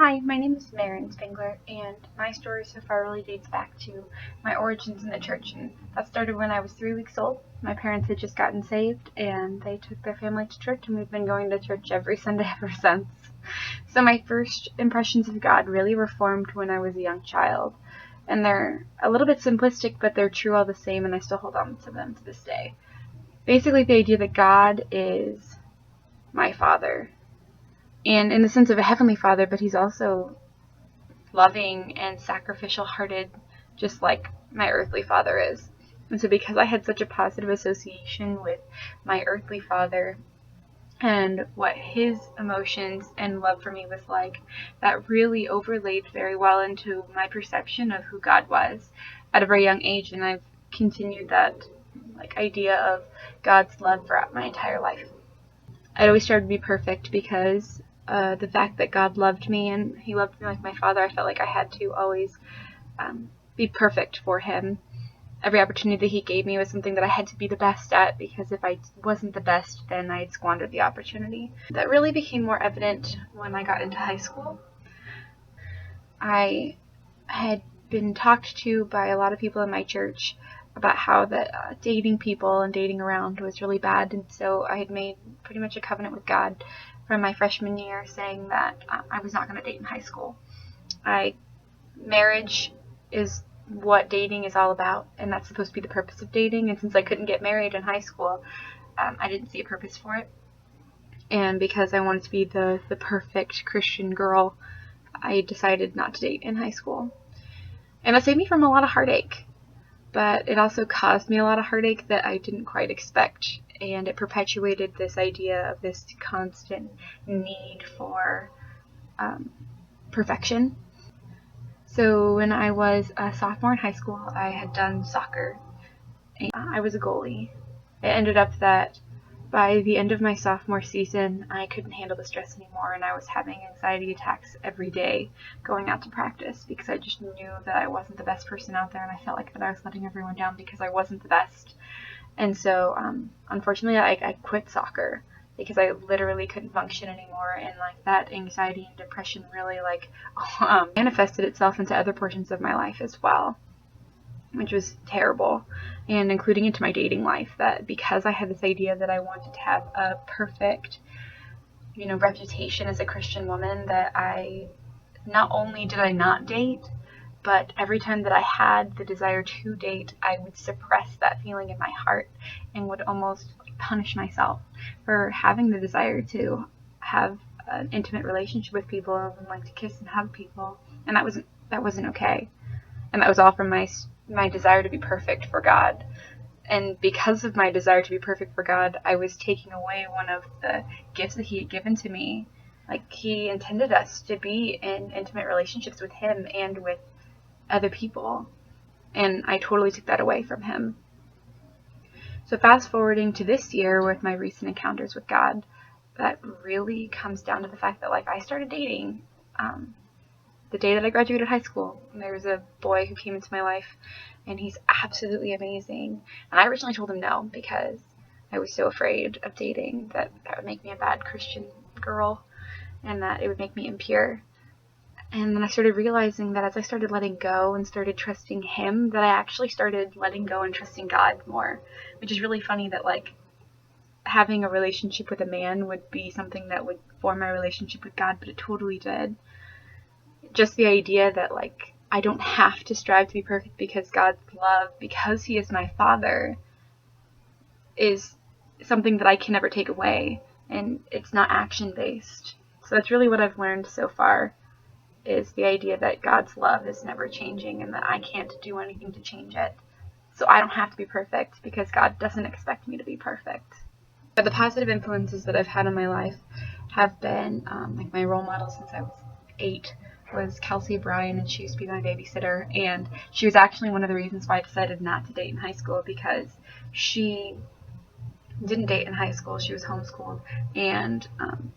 Hi, my name is Marin Spengler, and my story so far really dates back to my origins in the church. And that started when I was 3 weeks old. My parents had just gotten saved, and they took their family to church, and we've been going to church every Sunday ever since. So my first impressions of God really were formed when I was a young child. And they're a little bit simplistic, but they're true all the same, and I still hold on to them to this day. Basically, the idea that God is my father, and in the sense of a heavenly father, but he's also loving and sacrificial hearted, just like my earthly father is. And so because I had such a positive association with my earthly father and what his emotions and love for me was like, that really overlaid very well into my perception of who God was at a very young age. And I've continued that idea of God's love throughout my entire life. I'd always tried to be perfect because the fact that God loved me and he loved me like my father, I felt like I had to always be perfect for him. Every opportunity that he gave me was something that I had to be the best at, because if I wasn't the best, then I'd squander the opportunity. That really became more evident when I got into high school. I had been talked to by a lot of people in my church about how that dating people and dating around was really bad, and so I had made pretty much a covenant with God from my freshman year saying that I was not going to date in high school. Marriage is what dating is all about, and that's supposed to be the purpose of dating, and since I couldn't get married in high school, I didn't see a purpose for it. And because I wanted to be the perfect Christian girl, I decided not to date in high school. And that saved me from a lot of heartache. But it also caused me a lot of heartache that I didn't quite expect, and it perpetuated this idea of this constant need for perfection. So when I was a sophomore in high school, I had done soccer, and I was a goalie. It ended up that by the end of my sophomore season, I couldn't handle the stress anymore, and I was having anxiety attacks every day going out to practice because I just knew that I wasn't the best person out there, and I felt like that I was letting everyone down because I wasn't the best. And so, unfortunately, I quit soccer because I literally couldn't function anymore, and that anxiety and depression really manifested itself into other portions of my life as well, which was terrible, and including into my dating life, that because I had this idea that I wanted to have a perfect, reputation as a Christian woman, that I not only did I not date, but every time that I had the desire to date, I would suppress that feeling in my heart and would almost punish myself for having the desire to have an intimate relationship with people and like to kiss and hug people, and that wasn't okay. And that was all from my desire to be perfect for God. And because of my desire to be perfect for God, I was taking away one of the gifts that he had given to me. He intended us to be in intimate relationships with him and with other people, and I totally took that away from him. So fast forwarding to this year with my recent encounters with God, that really comes down to the fact that I started dating the day that I graduated high school. And there was a boy who came into my life, and he's absolutely amazing. And I originally told him no because I was so afraid of dating, that would make me a bad Christian girl and that it would make me impure. And then I started realizing that as I started letting go and started trusting him, that I actually started letting go and trusting God more, which is really funny that having a relationship with a man would be something that would form my relationship with God, but it totally did. Just the idea that I don't have to strive to be perfect because God's love, because he is my father, is something that I can never take away, and it's not action based. So that's really what I've learned so far, is the idea that God's love is never changing and that I can't do anything to change it. So I don't have to be perfect because God doesn't expect me to be perfect. But the positive influences that I've had in my life have been my role model since I was 8 was Kelsey Bryan, and she used to be my babysitter, and she was actually one of the reasons why I decided not to date in high school, because she didn't date in high school. She was homeschooled, and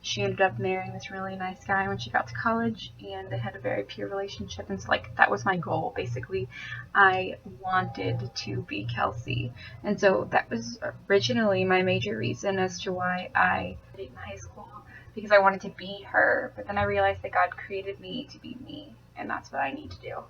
she ended up marrying this really nice guy when she got to college, and they had a very pure relationship. And so that was my goal, basically. I wanted to be Kelsey, and so that was originally my major reason as to why I dated in high school. because I wanted to be her, but then I realized that God created me to be me, and that's what I need to do.